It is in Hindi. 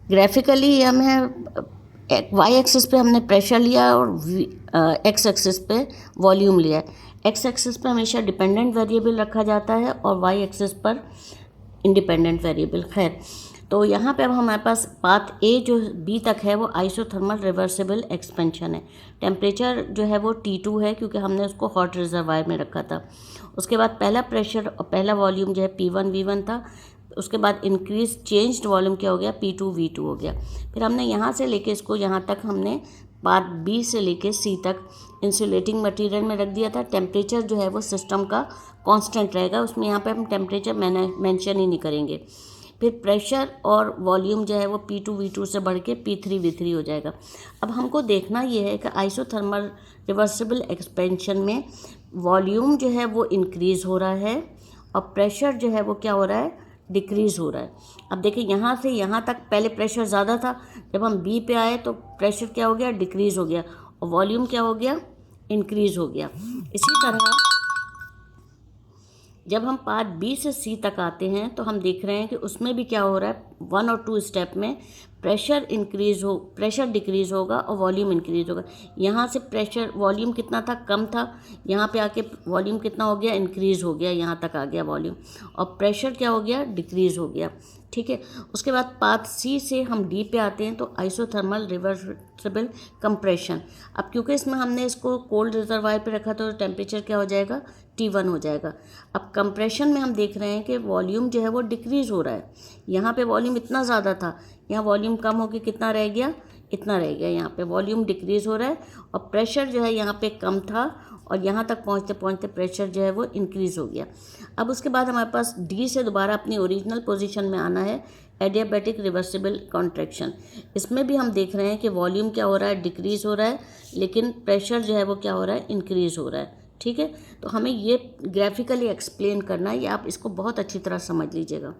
ग्राफिकली हमें वाई एक्सिस पे हमने प्रेशर लिया और एक्स एक्सिस पे वॉल्यूम लिया है। एक्स एक्सिस पे हमेशा डिपेंडेंट वेरिएबल रखा जाता है और वाई एक्सिस पर इंडिपेंडेंट वेरिएबल। खैर, तो यहाँ पे अब हमारे पास पाथ ए जो बी तक है वो आइसोथर्मल रिवर्सिबल एक्सपेंशन है। टेम्परेचर जो है वो T2 है क्योंकि हमने उसको हॉट रिजर्वायर में रखा था। उसके बाद पहला प्रेशर और पहला वॉल्यूम जो है P1 V1 था। उसके बाद इंक्रीज चेंज्ड वॉल्यूम क्या हो गया, P2 V2 हो गया। फिर हमने यहाँ से लेके इसको यहाँ तक हमने पार्ट बी से लेके सी तक इंसुलेटिंग मटेरियल में रख दिया था। टेम्परेचर जो है वो सिस्टम का कांस्टेंट रहेगा, उसमें यहाँ पे हम टेम्परेचर मेंशन ही नहीं करेंगे। फिर प्रेशर और वॉल्यूम जो है वो P2 V2 से बढ़ के P3 V3 हो जाएगा। अब हमको देखना ये है कि आइसोथर्मल रिवर्सिबल एक्सपेंशन में वॉल्यूम जो है वो इंक्रीज़ हो रहा है और प्रेशर जो है वो क्या हो रहा है, डिक्रीज़ हो रहा है। अब देखिए यहाँ से यहाँ तक पहले प्रेशर ज़्यादा था, जब हम बी पे आए तो प्रेशर क्या हो गया, डिक्रीज़ हो गया, और वॉल्यूम क्या हो गया, इंक्रीज़ हो गया। इसी तरह जब हम पार्ट बी से सी तक आते हैं तो हम देख रहे हैं कि उसमें भी क्या हो रहा है, 1 और 2 स्टेप में प्रेशर डिक्रीज़ होगा और वॉल्यूम इंक्रीज़ होगा। यहाँ से प्रेशर वॉल्यूम कितना था, कम था, यहाँ पे आके वॉल्यूम कितना हो गया, इंक्रीज़ हो गया, यहाँ तक आ गया वॉल्यूम, और प्रेशर क्या हो गया, डिक्रीज़ हो गया। ठीक है, उसके बाद पार्ट सी से हम डी पे आते हैं तो आइसोथर्मल रिवर्सिबल कंप्रेशन। अब क्योंकि इसमें हमने इसको कोल्ड रिजर्वायर पे रखा तो टेम्परेचर क्या हो जाएगा, T1 हो जाएगा। अब कंप्रेशन में हम देख रहे हैं कि वॉल्यूम जो है वो डिक्रीज़ हो रहा है। यहाँ पे वॉल्यूम इतना ज़्यादा था, यहाँ वॉल्यूम कम होकर कितना रह गया, इतना रह गया। यहाँ पे वॉल्यूम डिक्रीज़ हो रहा है और प्रेशर जो है यहाँ पे कम था और यहाँ तक पहुँचते पहुँचते प्रेशर जो है वो इंक्रीज़ हो गया। अब उसके बाद हमारे पास डी से दोबारा अपनी ओरिजिनल पोजीशन में आना है, एडियाबैटिक रिवर्सिबल कॉन्ट्रैक्शन। इसमें भी हम देख रहे हैं कि वॉल्यूम क्या हो रहा है, डिक्रीज़ हो रहा है, लेकिन प्रेशर जो है वो क्या हो रहा है, इंक्रीज़ हो रहा है। ठीक है, तो हमें ये ग्राफिकली एक्सप्लेन करना है, ये आप इसको बहुत अच्छी तरह समझ लीजिएगा।